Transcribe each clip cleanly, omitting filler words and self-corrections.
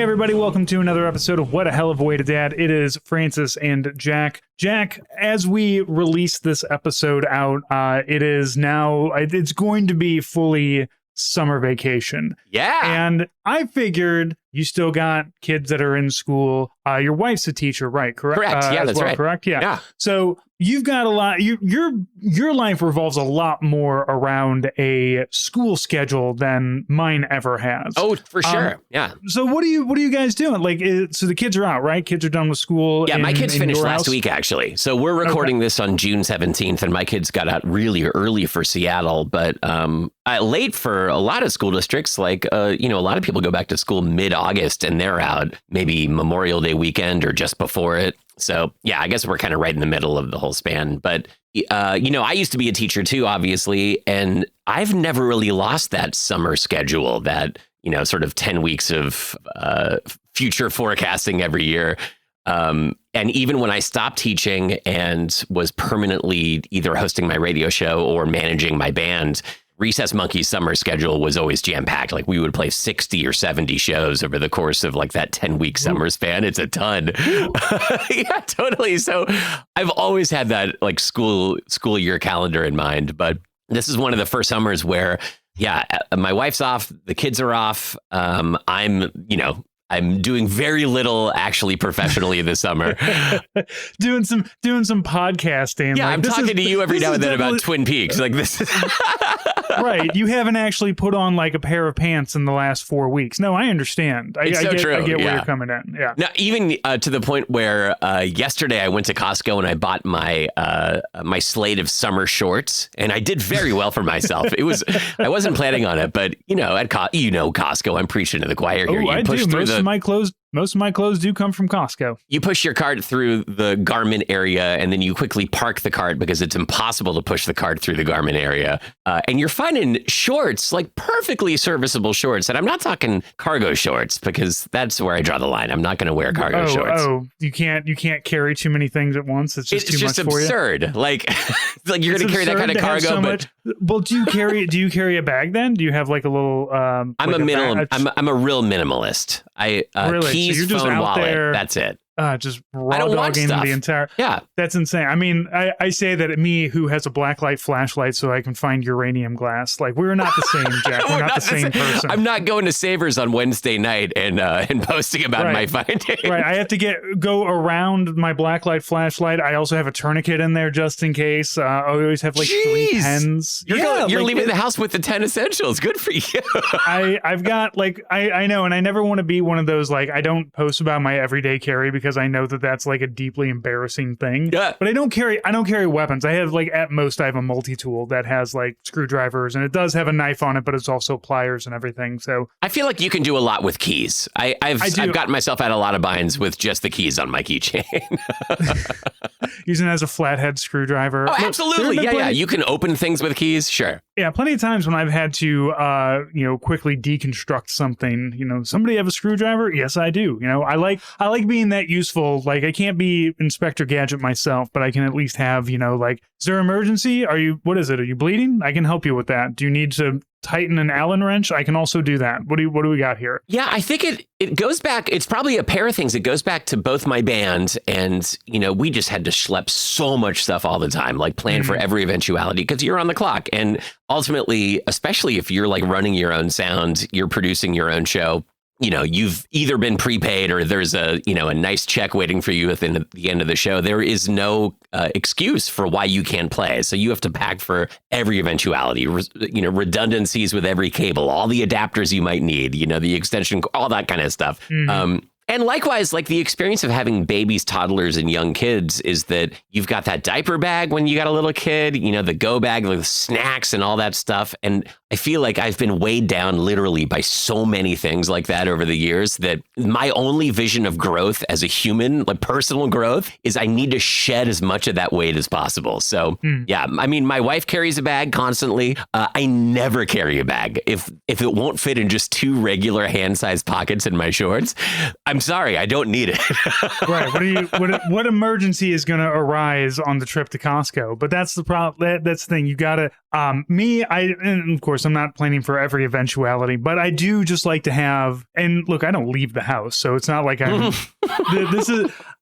Hey everybody, welcome to another episode of What a Hell of a Way to Dad. It is Francis and Jack. Jack, as we release this episode out, it's going to be fully summer vacation. Yeah. And I figured you still got kids that are in school. Your wife's a teacher, right? Correct. Yeah, that's right. Correct. Yeah. So you've got a lot. Your life revolves a lot more around a school schedule than mine ever has. Oh, for sure. Yeah. So what are you guys doing? So the kids are out, right? Kids are done with school. Yeah, my kids finished last week, actually. So we're recording this on June 17th, and my kids got out really early for Seattle, but late for a lot of school districts. Like, a lot of people go back to school mid-August, and they're out maybe Memorial Day weekend or just before it. So, yeah, I guess we're kind of right in the middle of the whole span. But, I used to be a teacher, too, obviously, and I've never really lost that summer schedule, that, sort of 10 weeks of future forecasting every year. And even when I stopped teaching and was permanently either hosting my radio show or managing my band, Recess Monkey's summer schedule was always jam-packed. Like, we would play 60 or 70 shows over the course of like that 10-week summer span. It's a ton. Yeah, totally. So I've always had that like school year calendar in mind. But this is one of the first summers where, yeah, my wife's off, the kids are off. I'm doing very little actually professionally this summer. doing some podcasting. Yeah, I'm talking to you every now and then about Twin Peaks. Like this. Right. You haven't actually put on like a pair of pants in the last 4 weeks. No, I understand. I get where you're coming in. Yeah. Now, even to the point where yesterday I went to Costco and I bought my my slate of summer shorts, and I did very well for myself. I wasn't planning on it, but at Costco, I'm preaching to the choir here. I do. Most of my clothes do come from Costco. You push your cart through the garment area, and then you quickly park the cart because it's impossible to push the cart through the garment area. And you're finding shorts, like perfectly serviceable shorts. And I'm not talking cargo shorts, because that's where I draw the line. I'm not going to wear cargo shorts. Oh, you can't carry too many things at once. It's just too much for you. It's just absurd. Like you're going to carry that kind of cargo. Well, do you carry a bag then? Do you have like a little? I'm a real minimalist. Really? Keys, so you're just phone, out wallet. there, that's it. Just raw dogging the entire. Yeah, that's insane. I mean, I say that me, who has a blacklight flashlight, so I can find uranium glass. Like, we're not the same, Jack. We're not the same person. I'm not going to Savers on Wednesday night and posting about my findings. Right. I have to go around my blacklight flashlight. I also have a tourniquet in there just in case. I always have like 3 pens. You're leaving the house with the 10 essentials. Good for you. I've got like I know, and I never want to be one of those like, I don't post about my everyday carry because I know that that's like a deeply embarrassing thing. Yeah. But I don't carry weapons. I have like, at most, I have a multi-tool that has like screwdrivers, and it does have a knife on it, but it's also pliers and everything. So I feel like you can do a lot with keys. I've gotten myself out a lot of binds with just the keys on my keychain. Using it as a flathead screwdriver. Oh, absolutely. Yeah. You can open things with keys. Sure. Yeah. Plenty of times when I've had to, quickly deconstruct something, somebody have a screwdriver? Yes, I do. I like being that useful. Like, I can't be Inspector Gadget myself, but I can at least have, like, is there an emergency? What is it? Are you bleeding? I can help you with that. Do you need to tighten an Allen wrench? I can also do that. What do we got here? Yeah, I think it goes back. It's probably a pair of things. It goes back to both my band, and we just had to schlep so much stuff all the time, like plan for every eventuality, because you're on the clock. And ultimately, especially if you're like running your own sound, you're producing your own show, you've either been prepaid or there's a nice check waiting for you at the end of the show. There is no excuse for why you can't play. So you have to pack for every eventuality, redundancies with every cable, all the adapters you might need, the extension, all that kind of stuff. And likewise, like the experience of having babies, toddlers, and young kids is that you've got that diaper bag when you got a little kid, the go bag with snacks and all that stuff. And I feel like I've been weighed down literally by so many things like that over the years that my only vision of growth as a human, like personal growth, is I need to shed as much of that weight as possible. So, yeah, I mean, my wife carries a bag constantly. I never carry a bag. If it won't fit in just 2 regular hand-sized pockets in my shorts, I'm sorry, I don't need it. Right. What emergency is going to arise on the trip to Costco? But that's the problem. That's the thing. You got to, and of course, I'm not planning for every eventuality, but I do just like to have, and look, I don't leave the house. So it's not like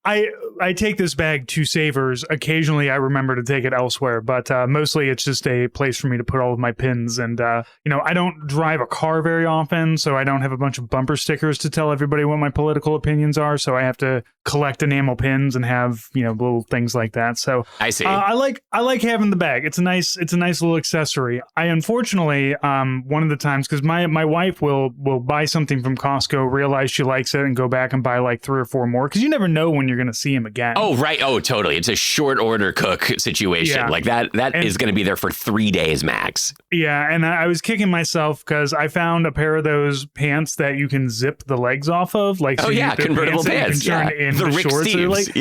I take this bag to Savers. Occasionally I remember to take it elsewhere, but mostly it's just a place for me to put all of my pins. And, I don't drive a car very often, so I don't have a bunch of bumper stickers to tell everybody what my political opinions are. So I have to collect enamel pins and have, little things like that. So I see. I like having the bag. It's a nice little accessory. I unfortunately, one of the times, because my wife will buy something from Costco, realize she likes it, and go back and buy like 3 or 4 more, because you never know when you're going to see him again. Oh, right. Oh, totally. It's a short order cook situation. Yeah. Like that is going to be there for 3 days max. Yeah, and I was kicking myself because I found a pair of those pants that you can zip the legs off of. Like, convertible pants. You can turn into the Rick shorts. Steves. Like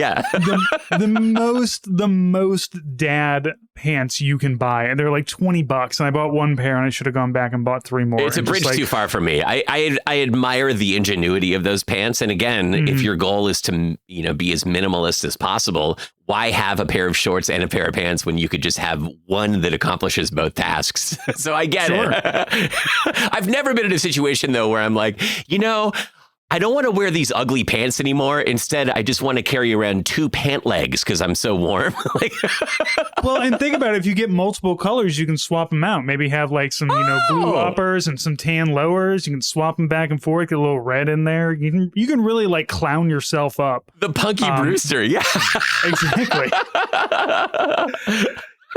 the most dad pants you can buy, and they're like $20. And I bought 1 pair, and I should have gone back and bought 3 more. It's a bridge too far for me. I admire the ingenuity of those pants, and again, if your goal is to be as minimalist as possible, why have a pair of shorts and a pair of pants when you could just have one that accomplishes both tasks? So I get it. I've never been in a situation though where I'm like, I don't want to wear these ugly pants anymore. Instead, I just want to carry around 2 pant legs because I'm so warm. Well, and think about it. If you get multiple colors, you can swap them out. Maybe have like some, blue uppers and some tan lowers. You can swap them back and forth. Get a little red in there. You can really like clown yourself up. The Punky Brewster. Yeah, exactly.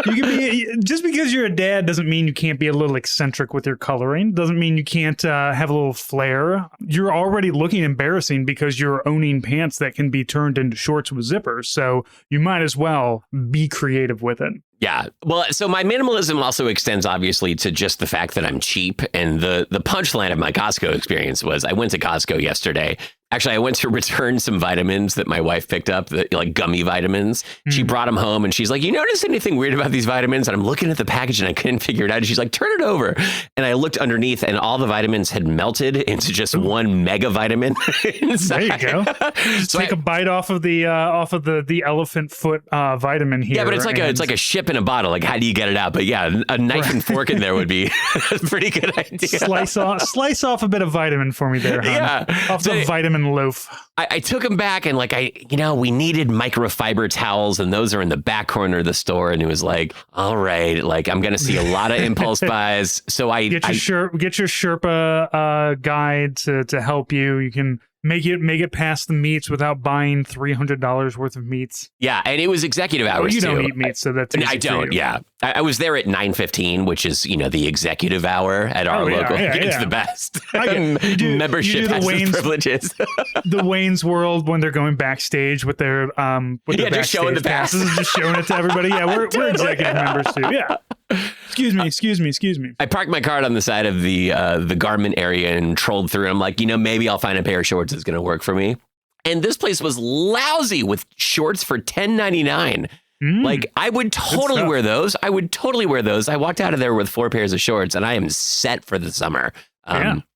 You can be, just because you're a dad doesn't mean you can't be a little eccentric with your coloring. Doesn't mean you can't have a little flair. You're already looking embarrassing because you're owning pants that can be turned into shorts with zippers. So you might as well be creative with it. Yeah. Well, so my minimalism also extends obviously to just the fact that I'm cheap. And the punchline of my Costco experience was I went to Costco yesterday. Actually, I went to return some vitamins that my wife picked up, like gummy vitamins. She brought them home and she's like, you notice anything weird about these vitamins? And I'm looking at the package and I couldn't figure it out. And she's like, turn it over. And I looked underneath and all the vitamins had melted into just one mega vitamin inside. There you go. Just take a bite off of the elephant foot vitamin here. Yeah, but it's like a ship in a bottle. Like, how do you get it out? But yeah, a knife and fork in there would be a pretty good idea. Slice off a bit of vitamin for me there, hon. Yeah. Off the vitamin loaf. I took them back and we needed microfiber towels and those are in the back corner of the store. And it was like, all right, like I'm going to see a lot of impulse buys. So I get your Sherpa guide to help you. You can make it past the meats without buying $300 worth of meats. Yeah, and it was executive hours. Well, you don't eat meat, so that's easy. I don't. Yeah, I was there at 9:15, which is the executive hour at our local. It's the best. Membership has its privileges. The Wayne's World when they're going backstage with their just showing the passes, just showing it to everybody. Yeah, we're executive members too. Yeah. Excuse me. I parked my car on the side of the garment area and trolled through. And I'm like, maybe I'll find a pair of shorts that's going to work for me. And this place was lousy with shorts for $10.99. Like, I would totally wear those. I walked out of there with 4 pairs of shorts and I am set for the summer.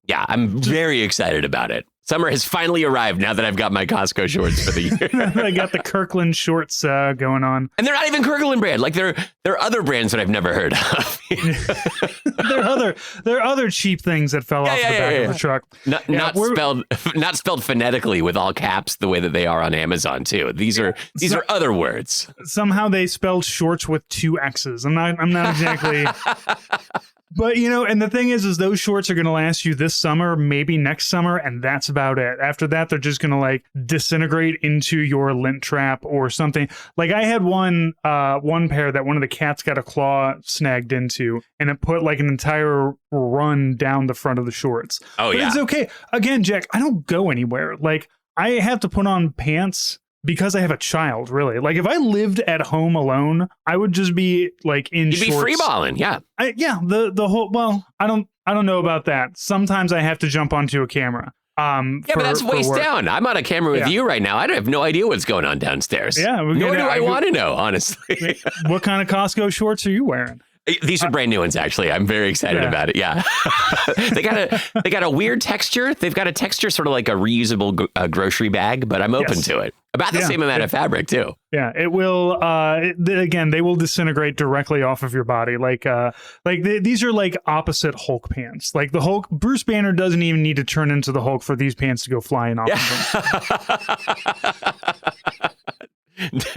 Yeah, I'm very excited about it. Summer has finally arrived now that I've got my Costco shorts for the year. I got the Kirkland shorts going on. And they're not even Kirkland brand. Like they're other brands that I've never heard of. There are other cheap things that fell off the back of the truck. Not spelled phonetically with all caps the way that they are on Amazon too. These are other words. Somehow they spelled shorts with 2 X's. I'm not exactly. But, and the thing is those shorts are going to last you this summer, maybe next summer, and that's about it. After that, they're just going to disintegrate into your lint trap or something. Like I had one pair that one of the cats got a claw snagged into, and it put an entire run down the front of the shorts. Oh, but yeah. It's okay. Again, Jack, I don't go anywhere. I have to put on pants because I have a child, really. If I lived at home alone, I would just be in shorts. You'd be free balling, yeah. The whole, well, I don't know about that. Sometimes I have to jump onto a camera. But that's waist down. I'm on a camera with you right now. I have no idea what's going on downstairs. Yeah. Nor do I want to know, honestly. What kind of Costco shorts are you wearing? These are brand new ones, actually. I'm very excited about it. Yeah. They got a weird texture. They've got a texture sort of like a reusable grocery bag, but I'm open to it. About the same amount of fabric, too. Yeah, it will. Again, they will disintegrate directly off of your body. These are like opposite Hulk pants. Like the Hulk, Bruce Banner doesn't even need to turn into the Hulk for these pants to go flying off of them.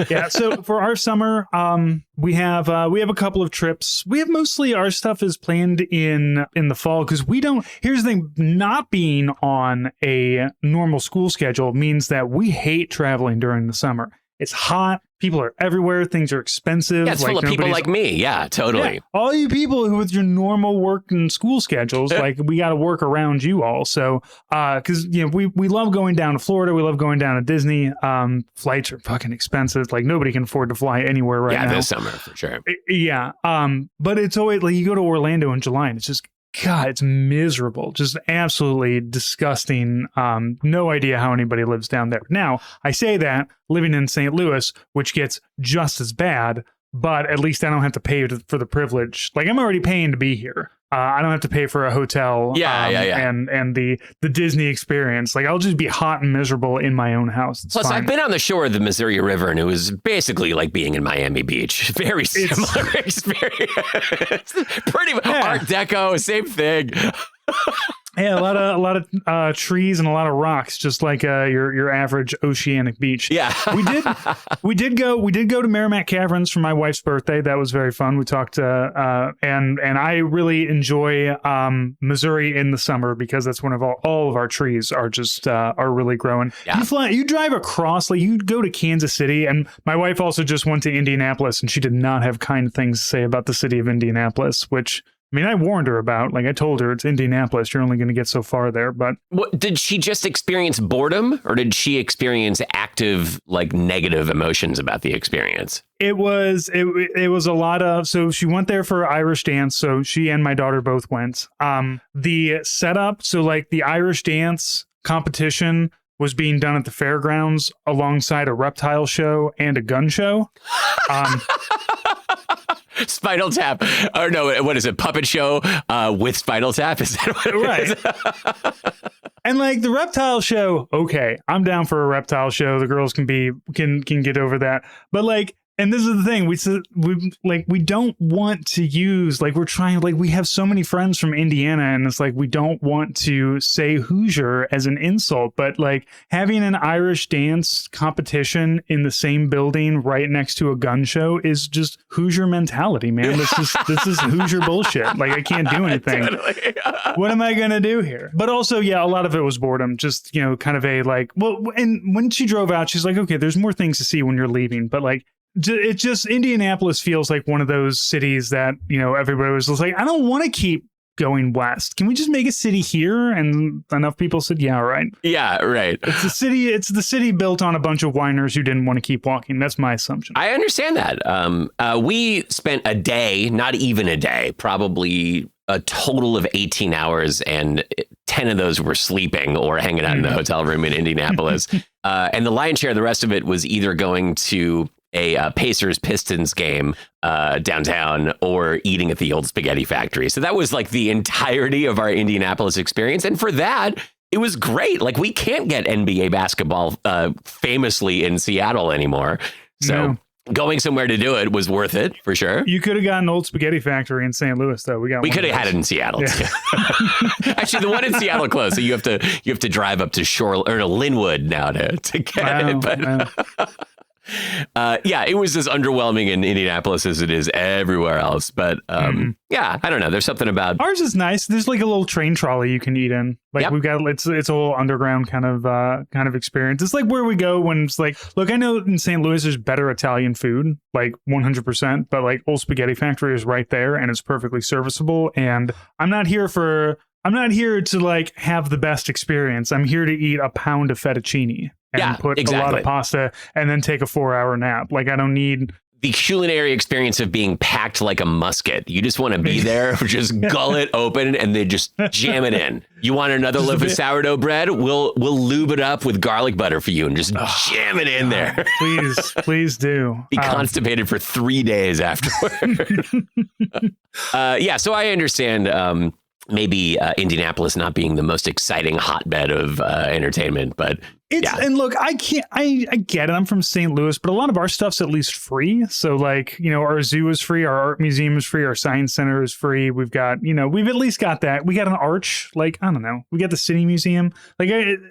Yeah, so for our summer, we have a couple of trips. We have mostly our stuff is planned in the fall because we don't. Here's the thing: not being on a normal school schedule means that we hate traveling during the summer. It's hot. People are everywhere. Things are expensive. Yeah, it's full of people like me. Yeah, totally. Yeah, all you people who with your normal work and school schedules, like we got to work around you all. So, because we love going down to Florida. We love going down to Disney. Flights are fucking expensive. Like nobody can afford to fly anywhere right now. Yeah, this summer for sure. Yeah. But it's always like you go to Orlando in July and it's just, God, it's miserable. Just absolutely disgusting. No idea how anybody lives down there. Now, I say that living in St. Louis, which gets just as bad, but at least I don't have to pay for the privilege. Like I'm already paying to be here. I don't have to pay for a hotel. And the Disney experience. Like I'll just be hot and miserable in my own house. It's Plus, fine. I've been on the shore of the Missouri River, and it was basically like being in Miami Beach. Very similar experience. Pretty Art Deco, same thing. Yeah, a lot of trees and a lot of rocks, just like your average oceanic beach. Yeah, we did go to Merrimack Caverns for my wife's birthday. That was very fun. We talked and I really enjoy Missouri in the summer because that's one of all of our trees are just are really growing. Yeah. You drive across, like you go to Kansas City, and my wife also just went to Indianapolis, and she did not have kind things to say about the city of Indianapolis, which. I mean, I warned her about, like I told her, it's Indianapolis. You're only going to get so far there. But did she just experience boredom or did she experience active, like negative emotions about the experience? It was a lot of, so she went there for Irish dance. So she and my daughter both went. The setup, so like the Irish dance competition was being done at the fairgrounds alongside a reptile show and a gun show. Spinal Tap, or no, what is it? Puppet show with Spinal Tap? Is that what it is? And like the reptile show, okay, I'm down for a reptile show. The girls can get over that, but like. And this is the thing, we don't want to use, like we're trying, like we have so many friends from Indiana and it's like we don't want to say Hoosier as an insult, but like having an Irish dance competition in the same building right next to a gun show is just Hoosier mentality, man. This is Hoosier bullshit. Like I can't do anything. Totally. What am I going to do here? But also, yeah, a lot of it was boredom, just, kind of a like, well, and when she drove out, she's like, okay, there's more things to see when you're leaving, but like, it just Indianapolis feels like one of those cities that, everybody was just like, I don't want to keep going west. Can we just make a city here? And enough people said, yeah, right. Yeah, right. It's the city built on a bunch of whiners who didn't want to keep walking. That's my assumption. I understand that. We spent a day, not even a day, probably a total of 18 hours, and 10 of those were sleeping or hanging out in the hotel room in Indianapolis. And the lion's share of the rest of it was either going to a Pacers Pistons game downtown or eating at the old spaghetti factory. So that was like the entirety of our Indianapolis experience. And for that, it was great. Like we can't get NBA basketball famously in Seattle anymore. So going somewhere to do it was worth it for sure. You could have gotten Old Spaghetti Factory in St. Louis, though. We could have had it in Seattle too. Actually, the one in Seattle closed, so you have to drive up to Linwood now to get it. But yeah, it was as underwhelming in Indianapolis as it is everywhere else. But yeah, I don't know. There's something about ours is nice. There's like a little train trolley you can eat in. Like we've got it's a whole underground kind of experience. It's like where we go when it's like, look, I know in St. Louis there's better Italian food, like 100%, but like Old Spaghetti Factory is right there and it's perfectly serviceable. And I'm not here to like have the best experience. I'm here to eat a pound of fettuccine and put a lot of pasta and then take a 4-hour nap. Like I don't need the culinary experience of being packed like a musket. You just want to be there, just gull it open and then just jam it in. You want another loaf of sourdough bread? We'll lube it up with garlic butter for you and just jam it in there. Please do. Be constipated for 3 days afterward. So I understand maybe Indianapolis not being the most exciting hotbed of entertainment, but and look, I get it. I'm from St. Louis, but a lot of our stuff's at least free. So like, our zoo is free, our art museum is free, our science center is free. We've got, we've at least got that. We got an arch, like, I don't know. We got the city museum. Like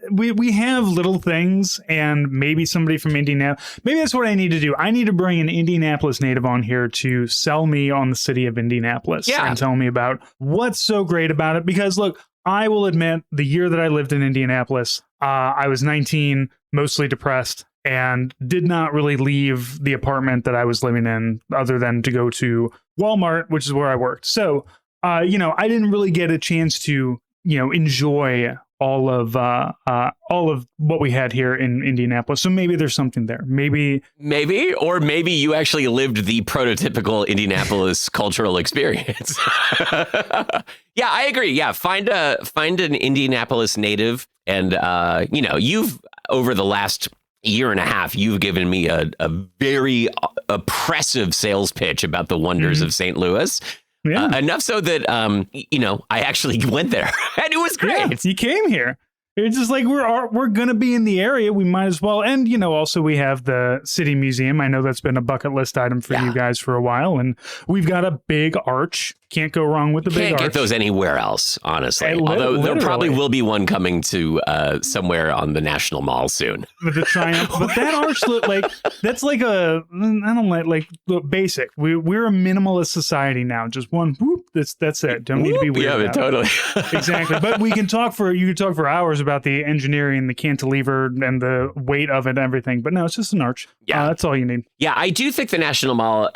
we have little things, and maybe somebody from Indianapolis, maybe that's what I need to do. I need to bring an Indianapolis native on here to sell me on the city of Indianapolis and tell me about what's so great about it. Because look, I will admit, the year that I lived in Indianapolis, I was 19, mostly depressed, and did not really leave the apartment that I was living in other than to go to Walmart, which is where I worked. So, I didn't really get a chance to, enjoy all of what we had here in Indianapolis. So maybe there's something there. Maybe you actually lived the prototypical Indianapolis cultural experience. Yeah, I agree. Yeah, find an Indianapolis native, and you've over the last year and a half, you've given me a very oppressive sales pitch about the wonders of St. Louis. Yeah. Enough so that, I actually went there and it was great. Yeah, you came here. It's just like we're going to be in the area. We might as well. And, also we have the city museum. I know that's been a bucket list item for you guys for a while. And we've got a big arch. Can't go wrong with the big arch. Can't get those anywhere else, honestly. Although there probably will be one coming to somewhere on the National Mall soon. With the Triumph. But that arch, that's like I don't like basic. We're a minimalist society now. Just one whoop. That's it. Don't need to be weird. Yeah, totally. Exactly. But you can talk for hours about the engineering, the cantilever, and the weight of it and everything. But no, it's just an arch. Yeah. That's all you need. Yeah, I do think the National Mall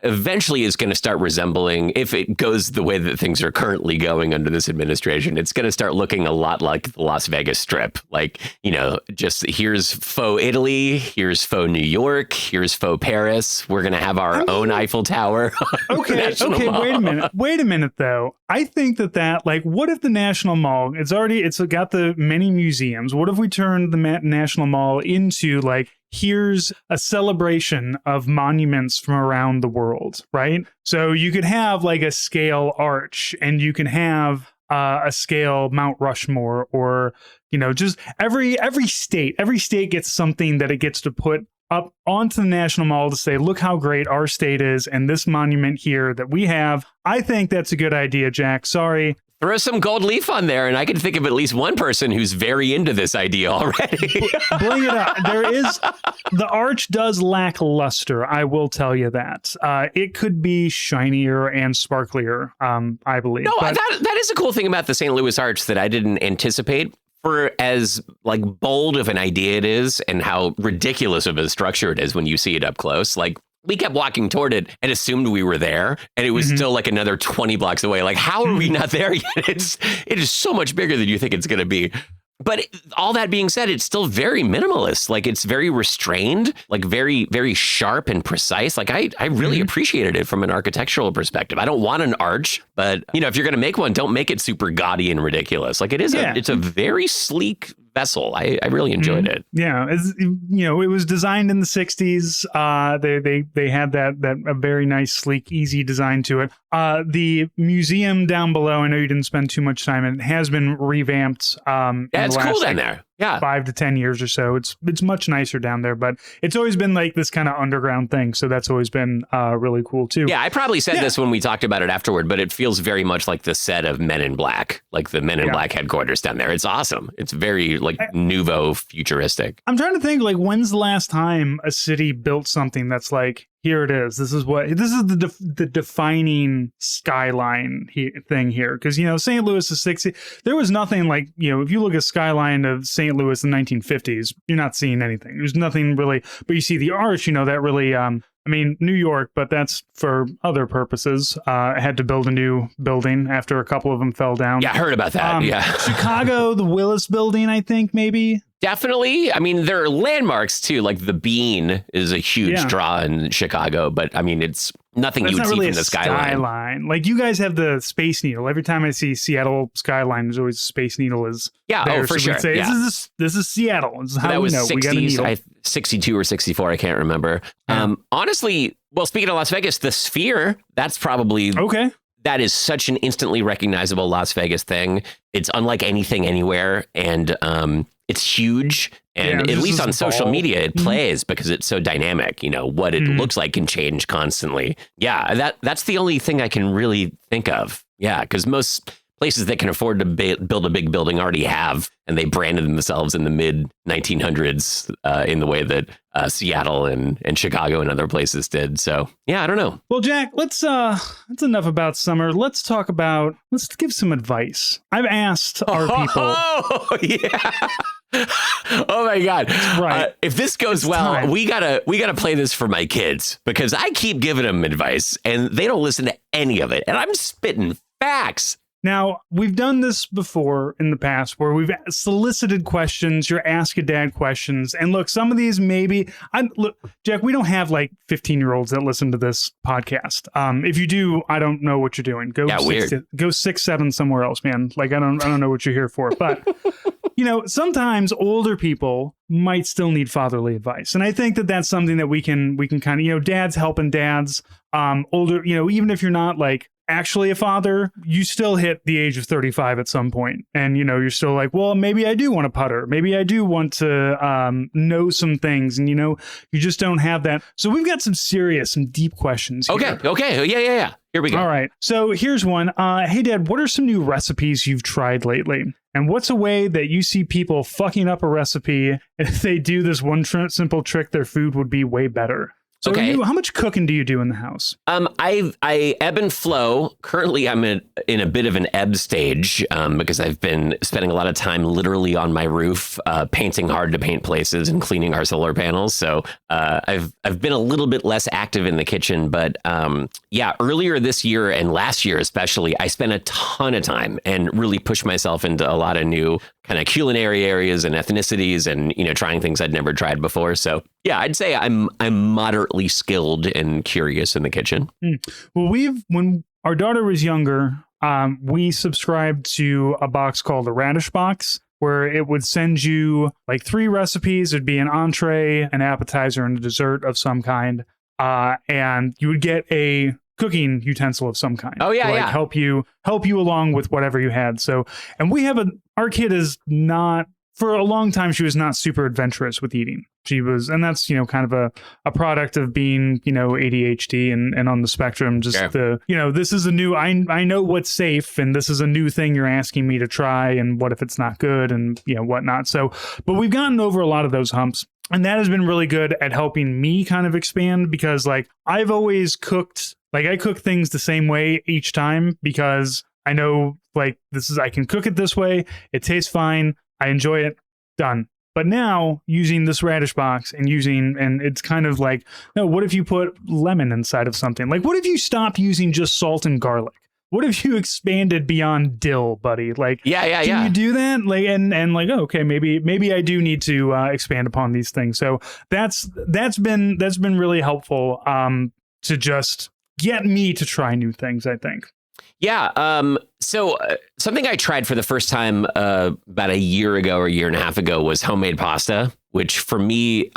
eventually is going to start resembling, if it goes the way that things are currently going under this administration, it's going to start looking a lot like the Las Vegas Strip. Like, just here's faux Italy, here's faux New York, here's faux Paris. We're going to have our own Eiffel Tower. Okay, wait a minute though. I think that what if the National Mall, it's got the many museums. What if we turn the National Mall into here's a celebration of monuments from around the world, right? So you could have a scale arch, and you can have a scale Mount Rushmore, or just every state gets something that it gets to put up onto the National Mall to say, look how great our state is, and this monument here that we have. I think that's a good idea, Jack. Sorry. Throw some gold leaf on there, and I can think of at least one person who's very into this idea already. Bring it up. The arch does lack luster, I will tell you that. It could be shinier and sparklier, I believe. No, that is a cool thing about the St. Louis Arch that I didn't anticipate. For as bold of an idea it is, and how ridiculous of a structure it is when you see it up close, we kept walking toward it and assumed we were there, and it was still another 20 blocks away. How are we not there yet? It is so much bigger than you think it's going to be. But all that being said, it's still very minimalist. It's very restrained, very, very sharp and precise. I really appreciated it from an architectural perspective. I don't want an arch, but if you're going to make one, don't make it super gaudy and ridiculous. It's a very sleek vessel. I really enjoyed it. Yeah, it was designed in the 60s. They had that a very nice, sleek, easy design to it. The museum down below, I know you didn't spend too much time in it, has been revamped. It's cool down there. Yeah, 5 to 10 years or so. It's much nicer down there, but it's always been this kind of underground thing. So that's always been really cool too. Yeah, I probably said this when we talked about it afterward, but it feels very much like the set of Men in Black, the Men in Black headquarters down there. It's awesome. It's very nouveau futuristic. I'm trying to think when's the last time a city built something that's here it is. This is the defining skyline thing here. Because, St. Louis is 60. There was nothing if you look at skyline of St. Louis in the 1950s, you're not seeing anything. There's nothing really. But you see the arch, that really I mean, New York, but that's for other purposes. Had to build a new building after a couple of them fell down. Yeah, I heard about that. Yeah. Chicago, the Willis building, I think, maybe. Definitely. I mean, there are landmarks too. Like the Bean is a huge draw in Chicago, but I mean, it's nothing you would see from the skyline. Like you guys have the Space Needle. Every time I see Seattle skyline, there's always a Space Needle is there. Oh, for so sure. Say, this is Seattle. This is how that was we know. 60s, 62 or 64. I can't remember. Honestly, well, speaking of Las Vegas, the Sphere, that's probably okay. That is such an instantly recognizable Las Vegas thing. It's unlike anything anywhere. And it's huge. And at least on social media, it plays because it's so dynamic. You know, what it looks like can change constantly. Yeah, that's the only thing I can really think of. Yeah, because most places that can afford to build a big building already have, and they branded themselves in the mid 1900s in the way that Seattle and Chicago and other places did. So yeah, I don't know. Well, Jack, that's enough about summer. Let's give some advice. I've asked our people. Oh yeah. Oh my God! Right. If this goes well, we gotta play this for my kids because I keep giving them advice and they don't listen to any of it, and I'm spitting facts. Now, we've done this before in the past where we've solicited questions, your Ask a Dad questions. And look, some of these maybe, look, Jack, we don't have like 15-year-olds that listen to this podcast. If you do, I don't know what you're doing. Go 6'7" somewhere else, man. Like, I don't know what you're here for. But, you know, sometimes older people might still need fatherly advice. And I think that that's something that we can kind of, you know, dads helping dads, older, you know, even if you're not like, actually a father, you still hit the age of 35 at some point. And, you know, you're still like, well, maybe I do want to putter. Maybe I do want to know some things. And, you know, you just don't have that. So we've got some deep questions here. Okay. Yeah. Here we go. All right. So here's one. Hey, Dad, what are some new recipes you've tried lately? And what's a way that you see people fucking up a recipe? And if they do this one simple trick, their food would be way better. So how much cooking do you do in the house? I ebb and flow. Currently, I'm in a bit of an ebb stage because I've been spending a lot of time literally on my roof, painting hard to paint places and cleaning our solar panels. So I've been a little bit less active in the kitchen. But earlier this year and last year especially, I spent a ton of time and really pushed myself into a lot of new kind of culinary areas and ethnicities and, you know, trying things I'd never tried before. So yeah, I'd say I'm moderately skilled and curious in the kitchen. Well, when our daughter was younger, we subscribed to a box called the Radish Box, where it would send you like 3 recipes. It'd be an entree, an appetizer, and a dessert of some kind. And you would get a cooking utensil of some kind. Oh yeah, to, help you along with whatever you had. So, and our kid is not, for a long time, she was not super adventurous with eating. She was, and that's, you know, kind of a product of being, you know, ADHD and on the spectrum. Just this is a new, I know what's safe, and this is a new thing you're asking me to try, and what if it's not good, and, you know, whatnot. So, but we've gotten over a lot of those humps. And that has been really good at helping me kind of expand, because like I've always cooked, like I cook things the same way each time because I know like I can cook it this way. It tastes fine. I enjoy it. Done. But now using this Radish Box and it's kind of like, no, what if you put lemon inside of something? Like, what if you stopped using just salt and garlic? What if you expanded beyond dill, buddy? Like, can you do that? Like, and like, oh, okay, maybe I do need to expand upon these things. So that's been really helpful to just get me to try new things, I think. Yeah. So something I tried for the first time about a year ago or a year and a half ago was homemade pasta, which for me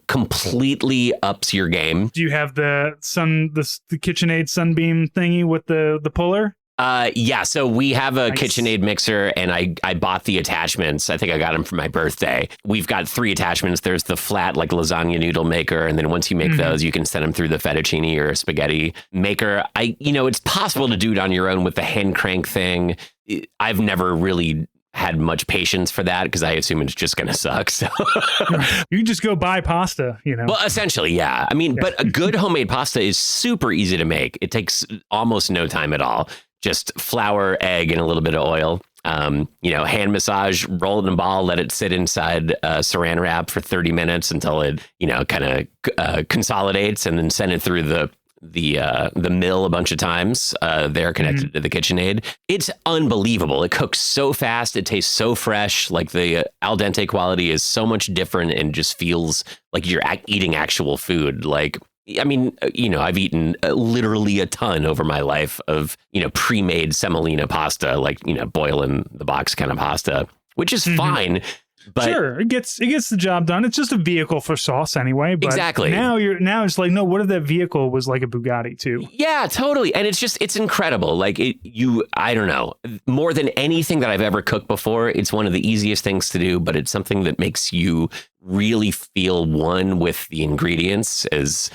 completely ups your game. Do you have the KitchenAid Sunbeam thingy with the puller? Yeah, so we have a KitchenAid mixer, and I bought the attachments. I think I got them for my birthday. We've got 3 attachments. There's the flat like lasagna noodle maker, and then once you make those, you can send them through the fettuccine or spaghetti maker. It's possible to do it on your own with the hand crank thing. I've never really had much patience for that because I assume it's just going to suck. So you just go buy pasta, you know? Well, essentially, yeah. I mean, but a good homemade pasta is super easy to make. It takes almost no time at all. Just flour, egg, and a little bit of oil. hand massage, roll it in a ball, let it sit inside saran wrap for 30 minutes until it, kind of consolidates, and then send it through the mill a bunch of times. They're connected to the KitchenAid. It's unbelievable. It cooks so fast. It tastes so fresh. Like the al dente quality is so much different and just feels like you're eating actual food. Like, I mean, I've eaten literally a ton over my life of, pre-made semolina pasta, like, boil in the box kind of pasta, which is fine. But sure, it gets the job done. It's just a vehicle for sauce anyway. But exactly. Now it's like, no, what if that vehicle was like a Bugatti too? Yeah, totally. And it's incredible. Like I don't know, more than anything that I've ever cooked before, it's one of the easiest things to do, but it's something that makes you really feel one with the ingredients, as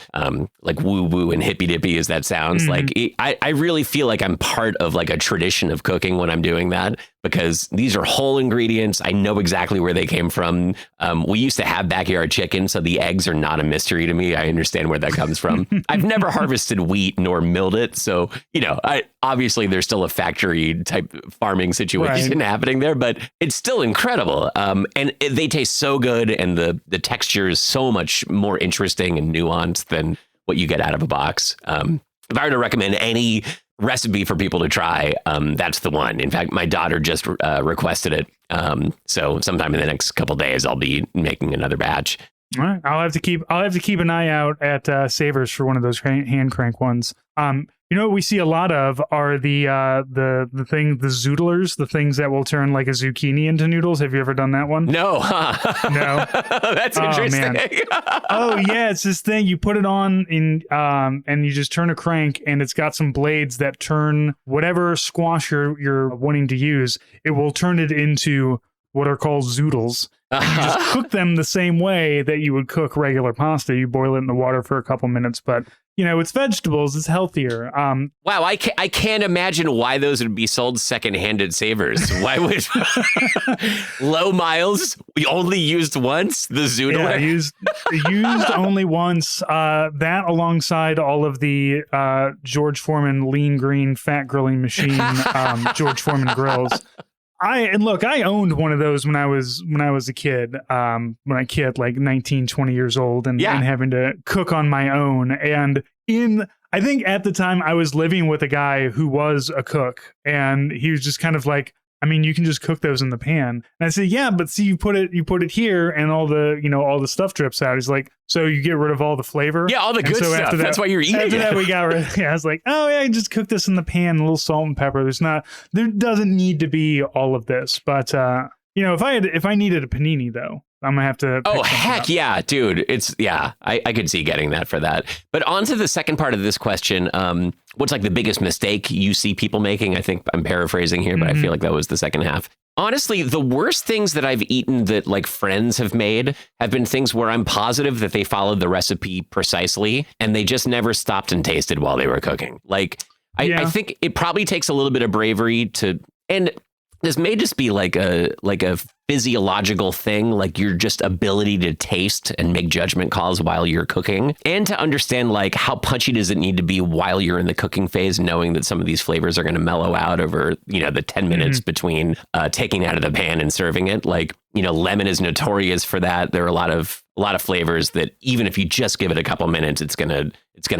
like woo woo and hippy dippy as that sounds. Like I really feel like I'm part of like a tradition of cooking when I'm doing that, because these are whole ingredients. I know exactly where they came from. We used to have backyard chicken, so the eggs are not a mystery to me. I understand where that comes from. I've never harvested wheat nor milled it, so obviously there's still a factory type farming situation happening there, but it's still incredible. And they taste so good, and the texture is so much more interesting and nuanced than what you get out of a box. If I were to recommend any recipe for people to try, that's the one. In fact, my daughter just requested it. So sometime in the next couple of days, I'll be making another batch. All right. I'll have to keep an eye out at Savers for one of those hand crank ones. What we see a lot of are the zoodlers, the things that will turn like a zucchini into noodles. Have you ever done that one? No. No. That's interesting. Oh yeah, it's this thing. You put it on and you just turn a crank, and it's got some blades that turn whatever squash you're wanting to use. It will turn it into what are called zoodles. You just cook them the same way that you would cook regular pasta. You boil it in the water for a couple minutes, but it's vegetables. It's healthier. Wow, I can't imagine why those would be sold secondhand at Savers. Why would low miles? We only used once the zoodler. Yeah, used only once. That alongside all of the George Foreman lean green fat grilling machine George Foreman grills. I owned one of those when I was a kid, like 19, 20 years old and having to cook on my own. And I think at the time I was living with a guy who was a cook, and he was just kind of like, I mean, you can just cook those in the pan. And I said, yeah, but see, you put it here and all the stuff drips out. He's like, so you get rid of all the flavor? Yeah, all the good stuff. That's why you're eating it. After that, we got rid of it. I was like, oh yeah, just cook this in the pan, a little salt and pepper. There doesn't need to be all of this. But if I needed a panini though, I'm gonna have to. Oh heck up. Yeah, dude! I could see getting that for that. But on to the second part of this question. What's like the biggest mistake you see people making? I think I'm paraphrasing here, but I feel like that was the second half. Honestly, the worst things that I've eaten that like friends have made have been things where I'm positive that they followed the recipe precisely and they just never stopped and tasted while they were cooking. Like, I think it probably takes a little bit of bravery and this may just be like a physiological thing, like your just ability to taste and make judgment calls while you're cooking, and to understand like how punchy does it need to be while you're in the cooking phase, knowing that some of these flavors are going to mellow out over, the 10 minutes between taking it out of the pan and serving it. Like, lemon is notorious for that. There are a lot of flavors that even if you just give it a couple minutes, it's gonna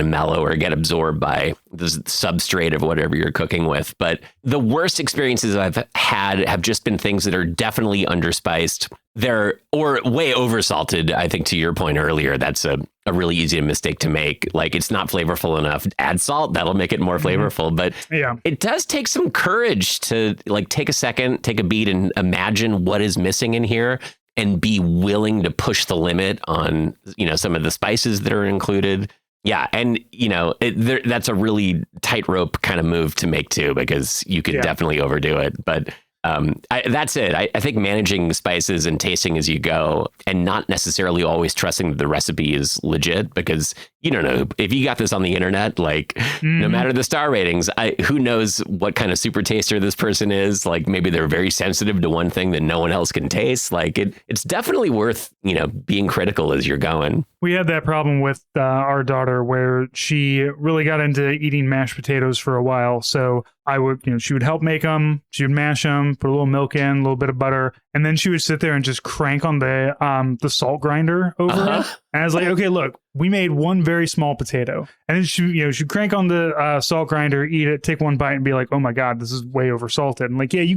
mellow or get absorbed by the substrate of whatever you're cooking with. But the worst experiences I've had have just been things that are definitely underspiced. They're or way oversalted. I think to your point earlier, that's a really easy mistake to make. Like, it's not flavorful enough. Add salt, that'll make it more flavorful. But it does take some courage to like take a second, take a beat, and imagine what is missing in here, and be willing to push the limit on some of the spices that are included. Yeah, and that's a really tightrope kind of move to make too, because you could definitely overdo it. But that's it. I think managing spices and tasting as you go, and not necessarily always trusting that the recipe is legit, because you don't know if you got this on the internet, like no matter the star ratings, who knows what kind of super taster this person is. Like, maybe they're very sensitive to one thing that no one else can taste. Like, it's definitely worth, being critical as you're going. We had that problem with our daughter where she really got into eating mashed potatoes for a while. So she would help make them. She would mash them, put a little milk in, a little bit of butter, and then she would sit there and just crank on the salt grinder over it. And I was like, okay, look, we made one very small potato, and then she'd crank on the salt grinder, eat it, take one bite, and be like, oh my god, this is way over salted. And like, yeah, you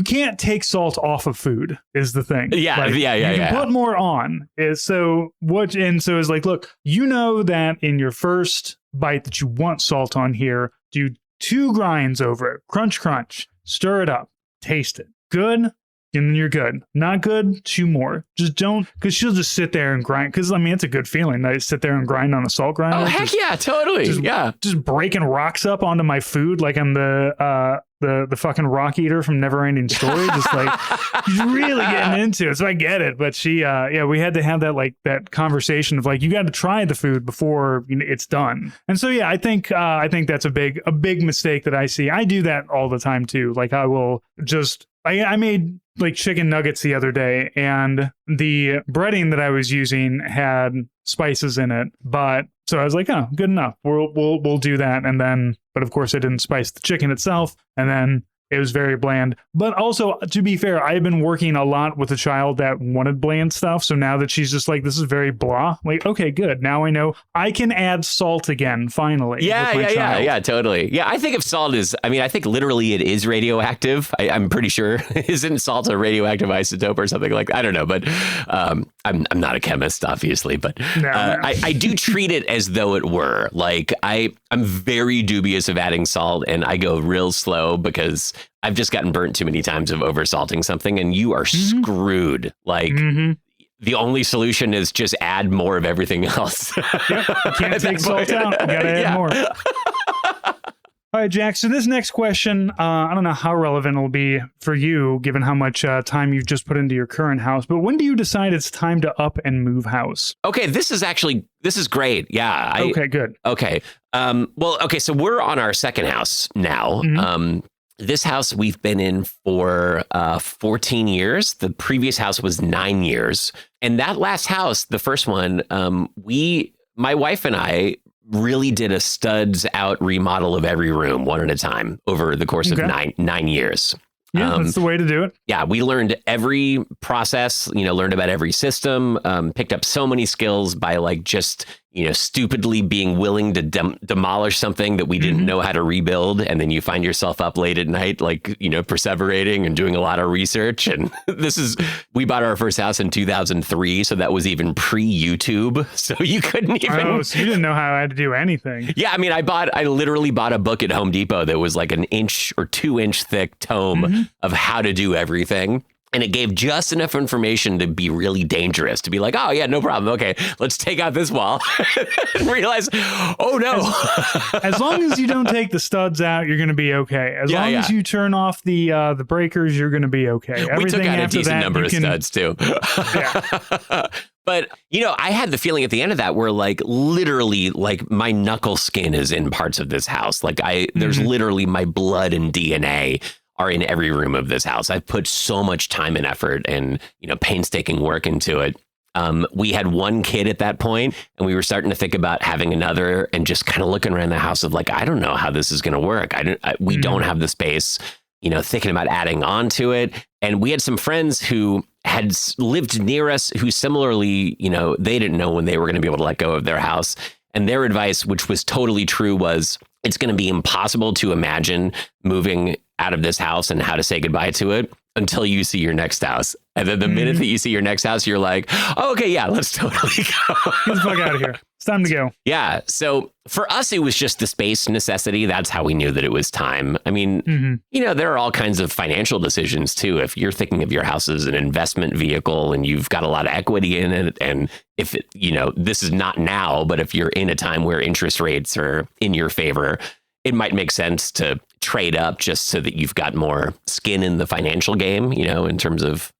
can't take salt off of food is the thing. Yeah, like, you can put more on. So it's like, look, you know that in your first bite that you want salt on here, do 2 grinds over it, crunch, crunch, stir it up, taste it. Good. And then you're good. Not good, 2 more. Just don't, because she'll just sit there and grind. Because, I mean, it's a good feeling. I sit there and grind on a salt grinder. Oh, heck yeah, totally. Just breaking rocks up onto my food like I'm the fucking rock eater from Neverending Story. Just like, she's really getting into it. So I get it. But we had to have that conversation of like, you got to try the food before it's done. And so, yeah, I think that's a big mistake that I see. I do that all the time too. Like I will just, I made like chicken nuggets the other day, and the breading that I was using had spices in it. But so I was like, oh, good enough. We'll do that. And then, but of course I didn't spice the chicken itself. And then it was very bland. But also, to be fair, I've been working a lot with a child that wanted bland stuff. So now that she's just like, this is very blah. Like, okay, good. Now I know I can add salt again, finally. Yeah, totally. Yeah, I think of salt as, I think literally it is radioactive. I'm pretty sure. Isn't salt a radioactive isotope or something like that? I don't know, but I'm not a chemist, obviously. But I do treat it as though it were. Like, I'm very dubious of adding salt, and I go real slow because I've just gotten burnt too many times of oversalting something, and you are screwed. Like, the only solution is just add more of everything else. Yep. You can't take salt out. You gotta add more. All right, Jack. So this next question, I don't know how relevant it'll be for you, given how much time you've just put into your current house. But when do you decide it's time to up and move house? Okay, this is great. Yeah. Okay, good. Okay. So we're on our second house now. This house we've been in for 14 years. The previous house was 9 years. And that last house, the first one, my wife and I really did a studs out remodel of every room one at a time over the course of 9 years. Yeah, that's the way to do it. Yeah, we learned every process, learned about every system, picked up so many skills by like just, stupidly being willing to demolish something that we didn't know how to rebuild. And then you find yourself up late at night, like, perseverating and doing a lot of research. And we bought our first house in 2003. So that was even pre-YouTube. So you couldn't even. Oh, so you didn't know how I had to do anything. Yeah. I literally bought a book at Home Depot that was like an 1 or 2 inch thick tome of how to do everything. And it gave just enough information to be really dangerous, to be like, oh, yeah, no problem. Okay, let's take out this wall and realize, oh, no. As long as you don't take the studs out, you're going to be okay. As long as you turn off the breakers, you're going to be okay. We took out a decent number of studs, too. Yeah. But, I had the feeling at the end of that where like literally like my knuckle skin is in parts of this house. Like there's literally my blood and DNA are in every room of this house. I've put so much time and effort and, painstaking work into it. We had 1 kid at that point, and we were starting to think about having another and just kind of looking around the house of like, I don't know how this is going to work. We don't have the space, thinking about adding on to it. And we had some friends who had lived near us who similarly, they didn't know when they were going to be able to let go of their house. And their advice, which was totally true, was it's going to be impossible to imagine moving out of this house and how to say goodbye to it until you see your next house. And then the minute that you see your next house, you're like, oh, okay, yeah, let's totally go. Get the fuck out of here. It's time to go. Yeah. So for us, it was just the space necessity. That's how we knew that it was time. I mean, there are all kinds of financial decisions too. If you're thinking of your house as an investment vehicle and you've got a lot of equity in it, and if it, this is not now, but if you're in a time where interest rates are in your favor, it might make sense to trade up just so that you've got more skin in the financial game, in terms of,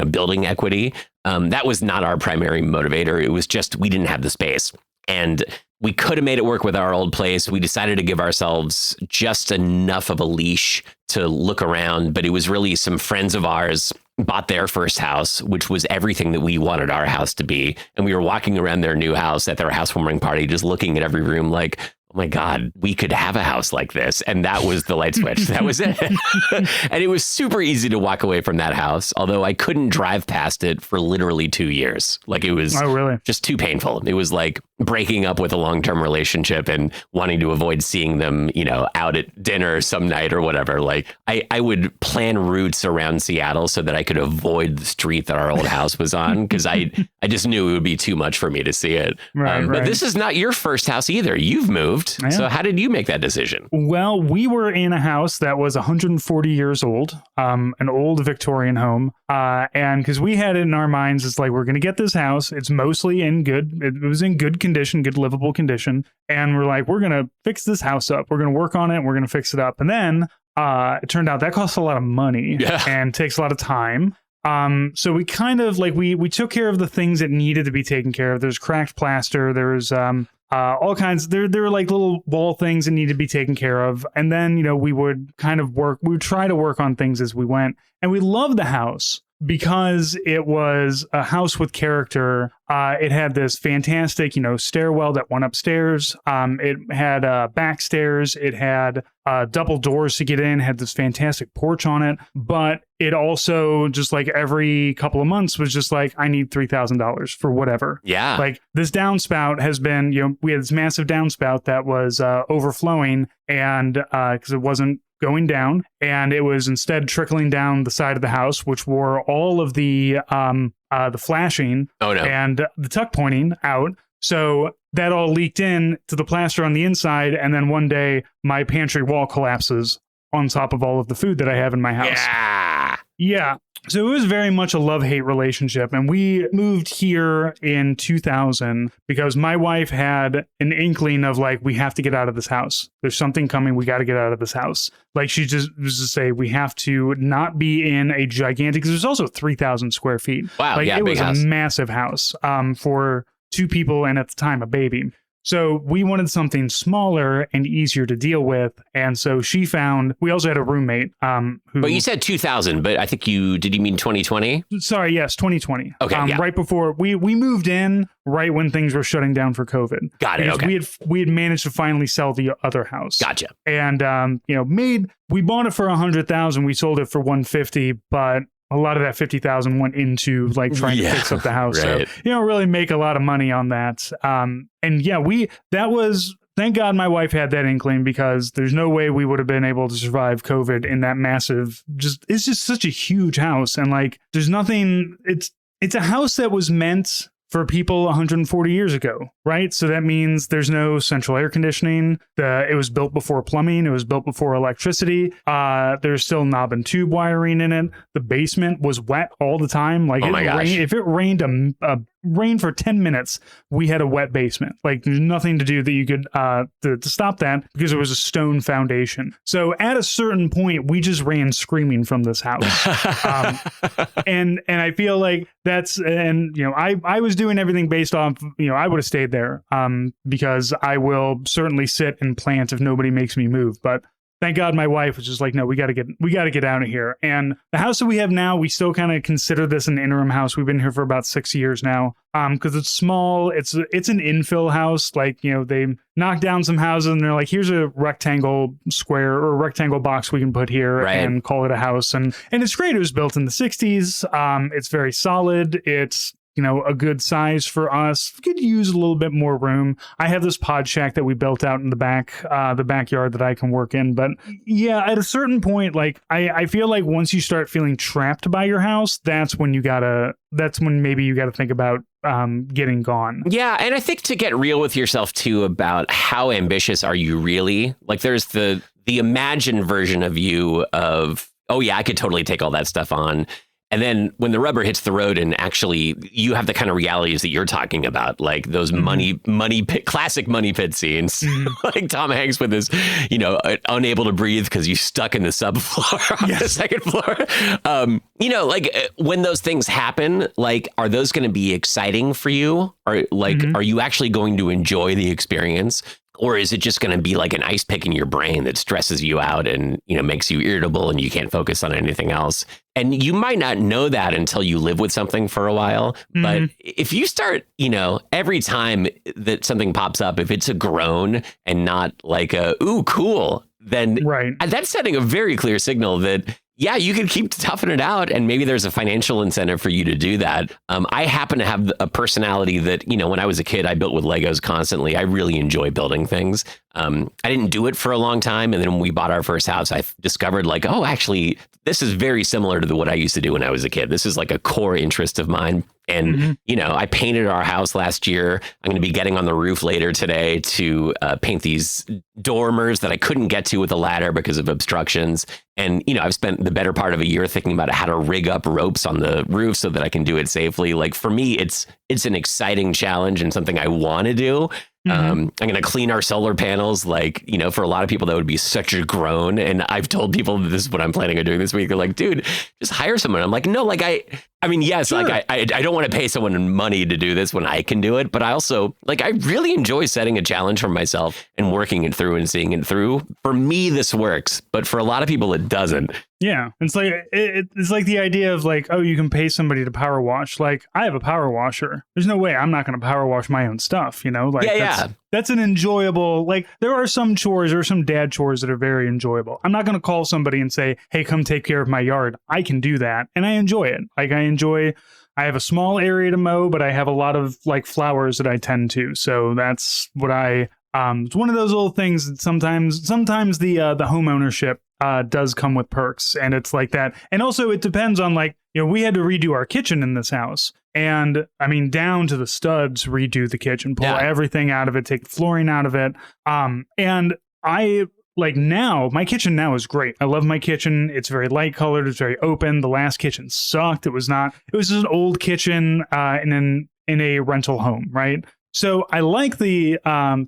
building equity. That was not our primary motivator. It was just, we didn't have the space, and we could have made it work with our old place. We decided to give ourselves just enough of a leash to look around, but it was really some friends of ours bought their first house, which was everything that we wanted our house to be. And we were walking around their new house at their housewarming party, just looking at every room like, my God, we could have a house like this. And that was the light switch. That was it. And it was super easy to walk away from that house, although I couldn't drive past it for literally 2 years. Like it was just too painful. It was like breaking up with a long-term relationship and wanting to avoid seeing them, out at dinner some night or whatever. Like I would plan routes around Seattle so that I could avoid the street that our old house was on, because I just knew it would be too much for me to see it. But this is not your first house either. You've moved. Yeah. So how did you make that decision? Well, we were in a house that was 140 years old, an old Victorian home. And because we had it in our minds, it's like, we're going to get this house. It's mostly it was in good condition, good livable condition. And we're like, we're going to fix this house up. We're going to work on it. And we're going to fix it up. And then it turned out that costs a lot of money and takes a lot of time. So we kind of we took care of the things that needed to be taken care of. There's cracked plaster. There's all kinds. There were like little wall things that needed to be taken care of. And then, we would try to work on things as we went. And we loved the house because it was a house with character. It had this fantastic, stairwell that went upstairs. It had back stairs. It had double doors to get in, had this fantastic porch on it. But it also, just like every couple of months, was just like, I need $3,000 for whatever. Yeah. Like this downspout has been, we had this massive downspout that was overflowing, and because it wasn't going down, and it was instead trickling down the side of the house, which wore all of the flashing and the tuck pointing out. So that all leaked in to the plaster on the inside, and then one day my pantry wall collapses on top of all of the food that I have in my house. Yeah. So it was very much a love-hate relationship. And we moved here in 2000 because my wife had an inkling of we have to get out of this house. There's something coming. We got to get out of this house. Like she just was to say, we have to not be in a gigantic, because there's also 3,000 square feet. Wow. It was house. A massive house for two people. And at the time, a baby. So we wanted something smaller and easier to deal with. And so we also had a roommate. But you said 2000, but I think did you mean 2020? Sorry, yes, 2020. Okay. Right before we moved in, right when things were shutting down for COVID. Got it. Okay. We had managed to finally sell the other house. Gotcha. And, we bought it for $100,000. We sold it for $150,000, but a lot of that $50,000 went into trying to fix up the house. Right. So you don't really make a lot of money on that. Thank God my wife had that inkling, because there's no way we would have been able to survive COVID in that massive, it's just such a huge house. And there's nothing, it's a house that was meant for people 140 years ago, right? So that means there's no central air conditioning. It was built before plumbing. It was built before electricity. There's still knob and tube wiring in it. The basement was wet all the time. If it rained for 10 minutes, we had a wet basement. There's nothing to do that you could to stop that, because it was a stone foundation. So at a certain point, we just ran screaming from this house. And I feel like I was doing everything based off, I would have stayed there because I will certainly sit and plant if nobody makes me move. But thank God my wife was just like, no, we got to get out of here. And the house that we have now, we still kind of consider this an interim house. We've been here for about 6 years now. Because it's small, it's an infill house. They knock down some houses and they're like, here's a rectangle square or a rectangle box we can put here and call it a house. And it's great. It was built in the 60s. It's very solid. It's a good size for us. We could use a little bit more room. I have this pod shack that we built out in the backyard that I can work in. But yeah, at a certain point, I feel like once you start feeling trapped by your house, that's when maybe you got to think about getting gone. Yeah. And I think to get real with yourself too, about how ambitious are you really? There's the imagined version of you of, oh yeah, I could totally take all that stuff on. And then when the rubber hits the road and actually you have the kind of realities that you're talking about, like those money pit, classic money pit scenes, like Tom Hanks with his, unable to breathe because you stuck in the subfloor on the second floor. When those things happen, are those going to be exciting for you? Or are you actually going to enjoy the experience? Or is it just going to be like an ice pick in your brain that stresses you out and, makes you irritable and you can't focus on anything else? And you might not know that until you live with something for a while. But if you start, every time that something pops up, if it's a groan and not like a, ooh, cool, then that's sending a very clear signal that, yeah, you can keep toughing it out, and maybe there's a financial incentive for you to do that. I happen to have a personality that, when I was a kid, I built with Legos constantly. I really enjoy building things. I didn't do it for a long time. And then when we bought our first house, I discovered like, oh, actually, this is very similar to what I used to do when I was a kid. This is like a core interest of mine. And, I painted our house last year. I'm going to be getting on the roof later today to paint these dormers that I couldn't get to with a ladder because of obstructions. And, I've spent the better part of a year thinking about how to rig up ropes on the roof so that I can do it safely. Like for me, it's an exciting challenge and something I want to do. I'm going to clean our solar panels. Like, for a lot of people, that would be such a groan. And I've told people that this is what I'm planning on doing this week. They're like, dude, just hire someone. I'm like, no, like I mean, yes, sure. Like I don't want to pay someone money to do this when I can do it. But I also I really enjoy setting a challenge for myself and working it through and seeing it through. For me, this works. But for a lot of people, it doesn't. Yeah, it's like it's like the idea of like, oh, you can pay somebody to power wash. Like, I have a power washer. There's no way I'm not going to power wash my own stuff. Like that's an enjoyable. Like, there are some chores or some dad chores that are very enjoyable. I'm not going to call somebody and say, hey, come take care of my yard. I can do that, and I enjoy it. Like, I have a small area to mow, but I have a lot of like flowers that I tend to. So that's what it's one of those little things that sometimes the home ownership does come with perks, and it's like that. And also it depends on like, we had to redo our kitchen in this house, and I mean, down to the studs, redo the kitchen, pull everything out of it, take the flooring out of it. And I like now, my kitchen now is great. I love my kitchen. It's very light colored. It's very open. The last kitchen sucked. It was just an old kitchen in a rental home, right? So I like the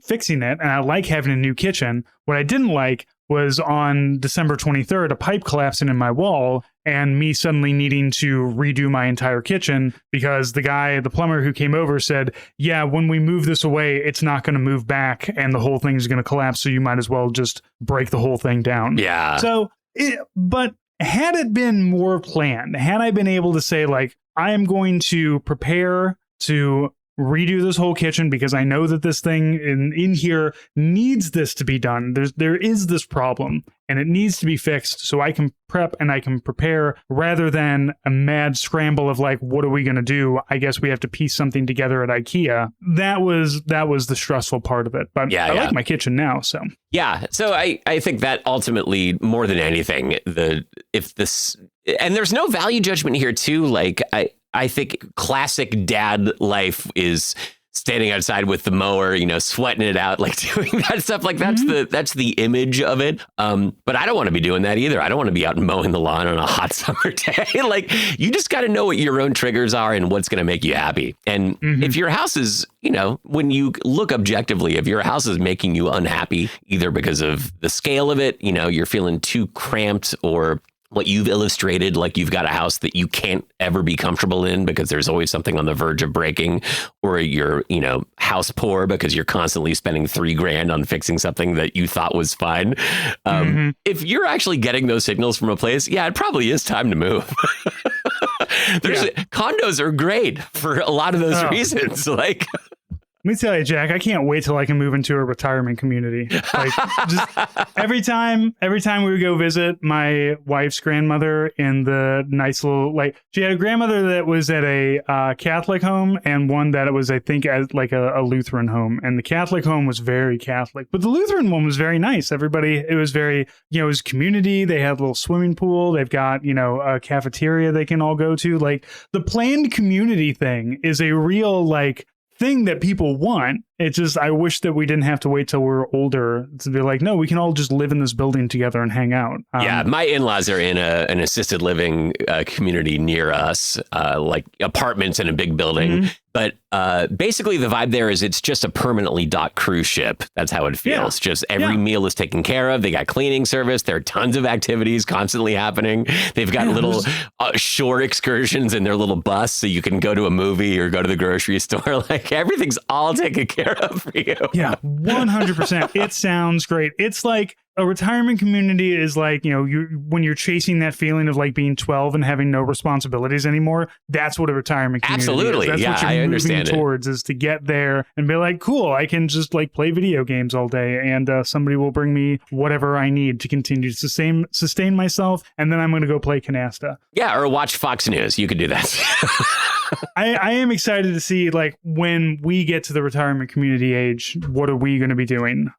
fixing it, and I like having a new kitchen. What I didn't like was on December 23rd, a pipe collapsing in my wall and me suddenly needing to redo my entire kitchen because the plumber who came over said, yeah, when we move this away, it's not going to move back and the whole thing's going to collapse. So you might as well just break the whole thing down. Yeah. So, but had it been more planned, had I been able to say like, I am going to prepare to redo this whole kitchen because I know that this thing in here needs this to be done. There is this problem and it needs to be fixed, so I can prep and I can prepare rather than a mad scramble of like, what are we going to do? I guess we have to piece something together at IKEA. That was the stressful part of it. But I like my kitchen now. So so I think that ultimately, more than anything, and there's no value judgment here too. Like I think classic dad life is standing outside with the mower, sweating it out, like doing that stuff. Like that's the image of it. But I don't want to be doing that either. I don't want to be out mowing the lawn on a hot summer day. Like, you just got to know what your own triggers are and what's going to make you happy. And if your house is, when you look objectively, if your house is making you unhappy, either because of the scale of it, you're feeling too cramped, or what you've illustrated, like you've got a house that you can't ever be comfortable in because there's always something on the verge of breaking, or you're, house poor because you're constantly spending $3,000 on fixing something that you thought was fine. If you're actually getting those signals from a place, it probably is time to move. Condos are great for a lot of those reasons. Like, let me tell you, Jack, I can't wait till I can move into a retirement community. Like, just every time we would go visit my wife's grandmother in the nice little, like, she had a grandmother that was at a Catholic home and one that was, I think, at like a Lutheran home. And the Catholic home was very Catholic, but the Lutheran one was very nice. Everybody, it was very, it was community. They had a little swimming pool. They've got, a cafeteria they can all go to. Like, the planned community thing is a real, like, thing that people want. It's just, I wish that we didn't have to wait till we're older to be like, no, we can all just live in this building together and hang out. My in-laws are in an assisted living community near us, like apartments in a big building. But basically the vibe there is it's just a permanently docked cruise ship. That's how it feels. Just every meal is taken care of. They got cleaning service. There are tons of activities constantly happening. They've got little shore excursions in their little bus, so you can go to a movie or go to the grocery store. Like, everything's all taken care pair up for you. Yeah, 100%. It sounds great. It's like a retirement community is like, when you're chasing that feeling of like being 12 and having no responsibilities anymore. That's what a retirement community Absolutely. is. That's what you're I understand moving towards, is to get there and be like, cool, I can just like play video games all day, and somebody will bring me whatever I need to continue to sustain myself, and then I'm going to go play canasta. Yeah, or watch Fox News. You could do that. I am excited to see, like, when we get to the retirement community age, what are we going to be doing?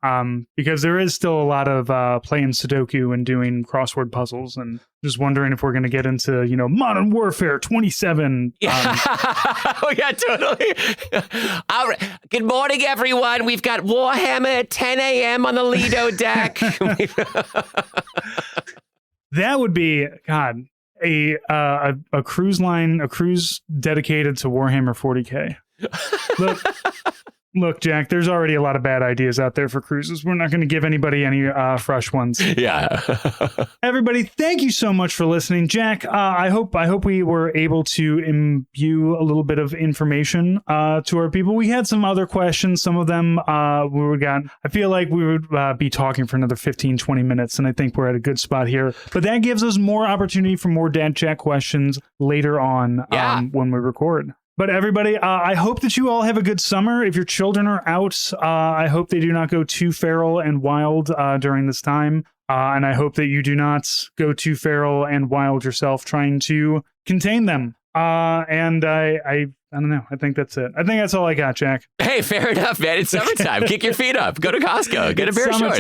Because there is still a lot of playing Sudoku and doing crossword puzzles, and just wondering if we're going to get into, Modern Warfare 27. Oh, yeah, totally. All right. Good morning, everyone. We've got Warhammer at 10 a.m. on the Lido deck. That would be, God, a cruise dedicated to Warhammer 40K. Look, Jack, there's already a lot of bad ideas out there for cruises. We're not going to give anybody any fresh ones. Yeah. Everybody, thank you so much for listening. Jack, I hope we were able to imbue a little bit of information to our people. We had some other questions. Some of them I feel like we would be talking for another 15, 20 minutes, and I think we're at a good spot here. But that gives us more opportunity for more Dad Chat questions later on when we record. But everybody, I hope that you all have a good summer. If your children are out, I hope they do not go too feral and wild during this time. And I hope that you do not go too feral and wild yourself trying to contain them. And I don't know. I think that's it. I think that's all I got, Jack. Hey, fair enough, man. It's summertime. Kick your feet up. Go to Costco. Get a pair of shorts.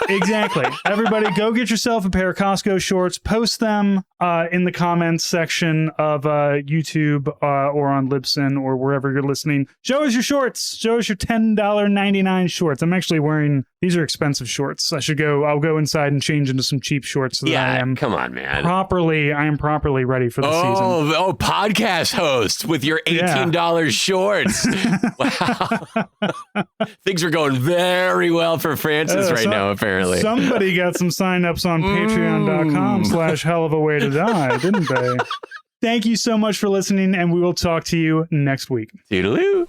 Exactly. Everybody, go get yourself a pair of Costco shorts. Post them in the comments section of YouTube or on Libsyn or wherever you're listening. Show us your shorts. Show us your $10.99 shorts. I'm actually wearing, these are expensive shorts. I'll go inside and change into some cheap shorts so that I am come on, man. I am properly ready for the season. Oh, podcast host with your $18 shorts. Wow. Things are going very well for Francis now, apparently. Somebody got some signups on patreon.com/hell of a way to die, didn't they? Thank you so much for listening, and we will talk to you next week. Toodaloo.